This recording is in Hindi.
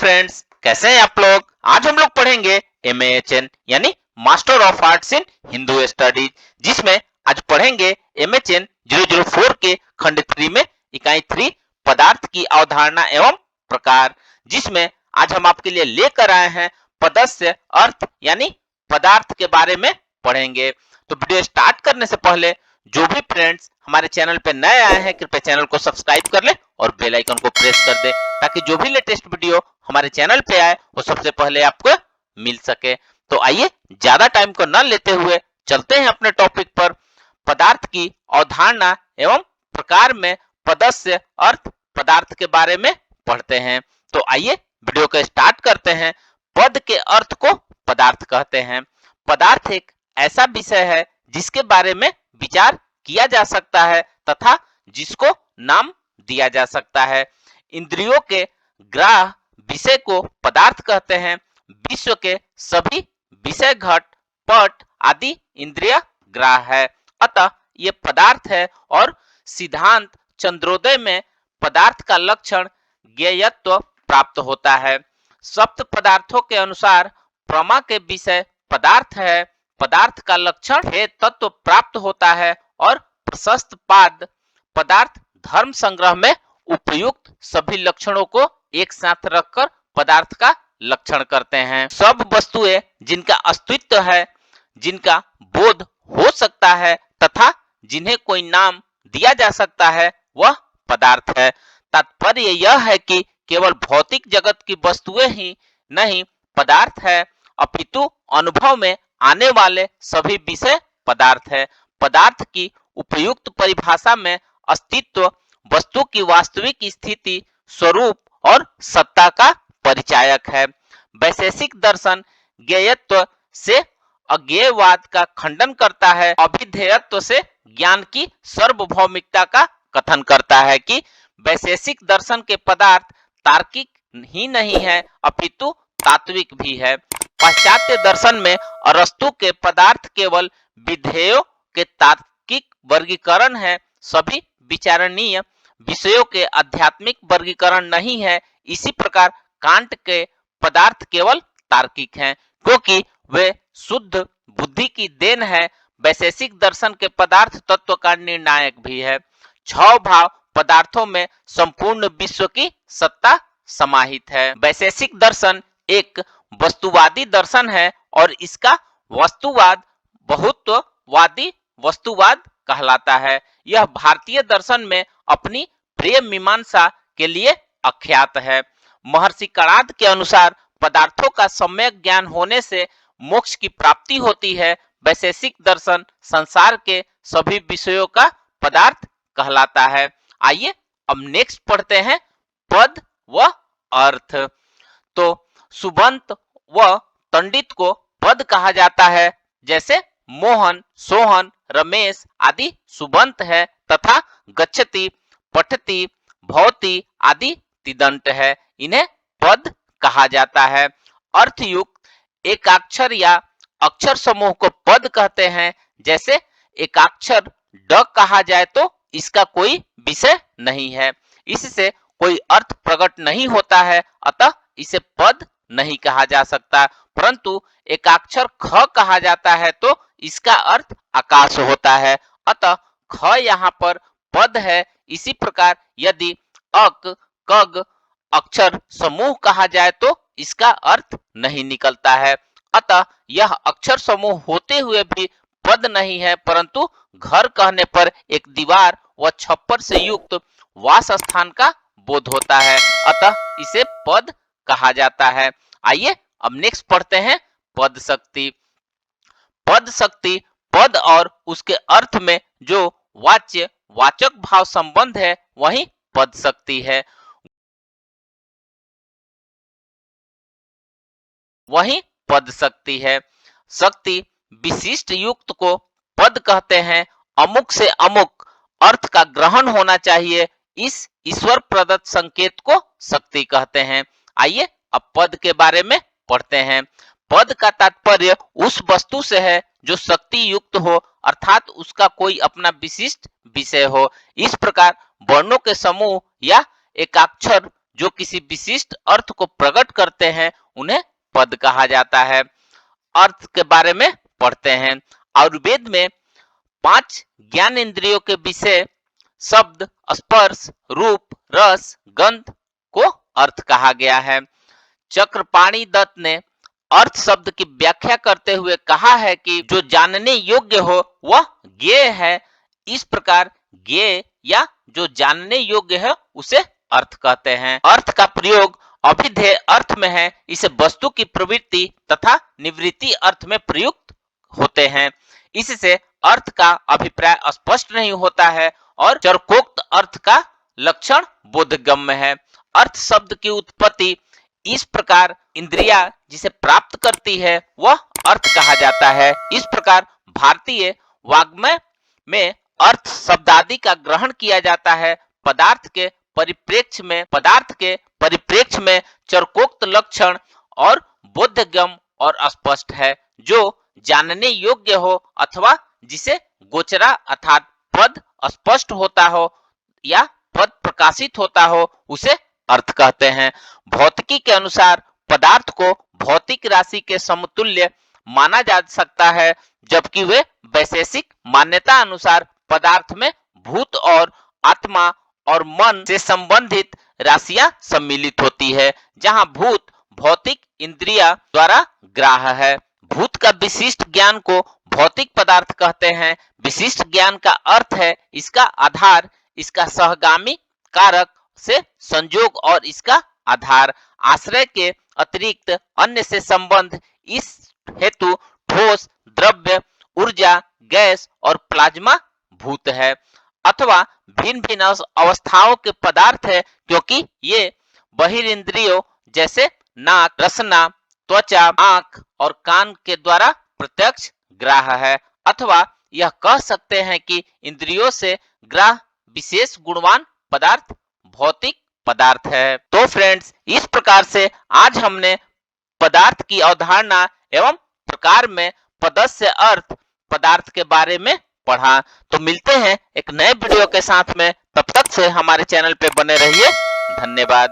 फ्रेंड्स, कैसे हैं आप लोग। आज हम लोग पढ़ेंगे MAHN यानी master of arts in Hindu studies, जिसमें आज पढ़ेंगे MHN 004 के खंड 3 में इकाई 3 पदार्थ की अवधारणा एवं प्रकार, जिसमें आज हम आपके लिए लेकर आए हैं पदस्य अर्थ यानी पदार्थ के बारे में पढ़ेंगे। तो वीडियो स्टार्ट करने से पहले जो भी फ्रेंड्स हमारे चैनल पे नए आए हैं, कृपया चैनल को सब्सक्राइब कर ले और बेल आइकन को प्रेस कर दे, ताकि जो भी लेटेस्ट वीडियो हमारे चैनल पे आए वो सबसे पहले आपको मिल सके। तो आइए ज्यादा टाइम को न लेते हुए चलते हैं अपने टॉपिक पर। पदार्थ की अवधारणा एवं प्रकार में पदस्य अर्थ पदार्थ के बारे में पढ़ते हैं। तो आइए वीडियो को स्टार्ट करते हैं। पद के अर्थ को पदार्थ कहते हैं। पदार्थ एक ऐसा विषय है जिसके बारे में विचार किया जा सकता है तथा जिसको नाम दिया जा सकता है। इंद्रियों के ग्राह्य विषय को पदार्थ कहते हैं। विश्व के सभी विषय घट पट आदि इंद्रिय ग्राह्य है, अतः ये पदार्थ है। और सिद्धांत चंद्रोदय में पदार्थ का लक्षण ज्ञेयत्व प्राप्त होता है। सप्त पदार्थों के अनुसार प्रमा के विषय पदार्थ है। पदार्थ का लक्षण है तत्व प्राप्त होता है और प्रशस्त पाद पदार्थ धर्म संग्रह में उपयुक्त सभी लक्षणों को एक साथ रखकर पदार्थ का लक्षण करते हैं। सब वस्तुएं जिनका अस्तित्व है, जिनका बोध हो सकता है तथा जिन्हें कोई नाम दिया जा सकता है, वह पदार्थ है। तात्पर्य यह है कि केवल भौतिक जगत की वस्तुएं ही नहीं पदार्थ है, अपितु अनुभव में आने वाले सभी विषय पदार्थ है। पदार्थ की उपयुक्त परिभाषा में अस्तित्व वस्तु की वास्तविक स्थिति, स्वरूप और सत्ता का परिचायक है। वैशेषिक दर्शन ज्ञेयत्व से अज्ञेयवाद का खंडन करता है। अभिधेयत्व से ज्ञान की सार्वभौमिकता का कथन करता है कि वैशेषिक दर्शन के पदार्थ तार्किक ही नहीं है अपितु तात्विक भी है। पाश्चात्य दर्शन में अरस्तु के पदार्थ केवल विधेयों के तार्किक वर्गीकरण है, सभी विचारणीय विषयों के आध्यात्मिक वर्गीकरण नहीं है। इसी प्रकार कांट के पदार्थ केवल तार्किक हैं, क्योंकि वे शुद्ध बुद्धि की देन है। वैशेषिक दर्शन के पदार्थ तत्व का निर्णायक भी है। छह भाव पदार्थों में संपूर्ण विश्व की सत्ता समाहित है। वैशेषिक दर्शन एक वस्तुवादी दर्शन है और इसका वस्तुवाद बहुत्ववादी वस्तुवाद कहलाता है। यह भारतीय दर्शन में अपनी प्रिय मीमांसा के लिए अख्यात है। महर्षि कणाद के अनुसार पदार्थों का सम्यक ज्ञान होने से मोक्ष की प्राप्ति होती है। वैशेषिक दर्शन संसार के सभी विषयों का पदार्थ कहलाता है। आइए अब नेक्स्ट पढ़ते हैं पद व अर्थ। तो सुबंत व पंडित को पद कहा जाता है, जैसे मोहन, सोहन, रमेश आदि सुबंत है तथा गच्छति, पठति, भवति आदि तिदंत है, इन्हें पद कहा जाता है। अर्थयुक्त एकाक्षर या अक्षर समूह को पद कहते हैं। जैसे एकाक्षर ड कहा जाए तो इसका कोई विषय नहीं है, इससे कोई अर्थ प्रकट नहीं होता है, अतः इसे पद नहीं कहा जा सकता। परंतु एकाक्षर ख कहा जाता है तो इसका अर्थ आकाश होता है, अतः ख यहाँ पर पद है। इसी प्रकार यदि अक कग अक्षर समूह कहा जाए तो इसका अर्थ नहीं निकलता है, अतः यह अक्षर समूह होते हुए भी पद नहीं है, परंतु घर कहने पर एक दीवार व छप्पर से युक्त वास स्थान का बोध होता है, अतः इसे पद कहा जाता है। आइए अब नेक्स्ट पढ़ते हैं पद शक्ति। पद शक्ति पद और उसके अर्थ में जो वाच्य वाचक भाव संबंध है वही पद शक्ति है, वही पद शक्ति है। शक्ति विशिष्ट युक्त को पद कहते हैं। अमुक से अमुक अर्थ का ग्रहण होना चाहिए, इस ईश्वर प्रदत्त संकेत को शक्ति कहते हैं। आइए अब पद के बारे में पढ़ते हैं। पद का तात्पर्य उस वस्तु से है जो शक्ति युक्त हो, अर्थात उसका कोई अपना विशिष्ट विषय हो। इस प्रकार वर्णों के समूह या एकाक्षर जो किसी विशिष्ट अर्थ को प्रकट करते हैं उन्हें पद कहा जाता है। अर्थ के बारे में पढ़ते हैं। आयुर्वेद में 5 ज्ञान इंद्रियों के विषय शब्द, स्पर्श, रूप, रस, गंध को अर्थ कहा गया है। चक्रपाणि दत्त ने अर्थ शब्द की व्याख्या करते हुए कहा है कि जो जानने योग्य हो वह ज्ञेय है। इस प्रकार ज्ञेय या जो जानने योग्य है उसे अर्थ कहते हैं। अर्थ का प्रयोग अभिधेय अर्थ में है। इसे वस्तु की प्रवृत्ति तथा निवृत्ति अर्थ में प्रयुक्त होते हैं। इससे अर्थ का अभिप्राय स्पष्ट नहीं होता है और चरकोक्त अर्थ का लक्षण बोधगम्य है। अर्थ शब्द की उत्पत्ति इस प्रकार इंद्रिया जिसे प्राप्त करती है वह अर्थ कहा जाता है। इस प्रकार भारतीय वाग्मय में अर्थ शब्दादि का ग्रहण किया जाता है। पदार्थ के परिप्रेक्ष्य में चरकोक्त लक्षण और बोधगम्य और स्पष्ट है। जो जानने योग्य हो अथवा जिसे गोचरा अर्थात पद स्पष्ट होता हो या पद प्रकाशित होता हो उसे अर्थ कहते हैं। भौतिकी के अनुसार पदार्थ को भौतिक राशि के समतुल्य माना जा सकता है, जबकि वे वैशेषिक मान्यता अनुसार पदार्थ में भूत और आत्मा और मन से संबंधित राशियां सम्मिलित होती है, जहां भूत भौतिक इंद्रिया द्वारा ग्राह्य है। भूत का विशिष्ट ज्ञान को भौतिक पदार्थ कहते हैं। विशिष्ट ज्ञान का अर्थ है इसका आधार, इसका सहगामी कारक से संयोग और इसका आधार आश्रय के अतिरिक्त अन्य से संबंध। इस हेतु ठोस, द्रव्य, ऊर्जा, गैस और प्लाज्मा भूत है अथवा भिन्न भिन्न अवस्थाओं के पदार्थ है, क्योंकि ये बहिर्इंद्रियों जैसे नाक, रसना, त्वचा, आंख और कान के द्वारा प्रत्यक्ष ग्राह्य है। अथवा यह कह सकते हैं कि इंद्रियों से ग्राह्य विशेष गुणवान पदार्थ भौतिक पदार्थ है। तो फ्रेंड्स, इस प्रकार से आज हमने पदार्थ की अवधारणा एवं प्रकार में पदस्य अर्थ पदार्थ के बारे में पढ़ा। तो मिलते हैं एक नए वीडियो के साथ में, तब तक से हमारे चैनल पे बने रहिए। धन्यवाद।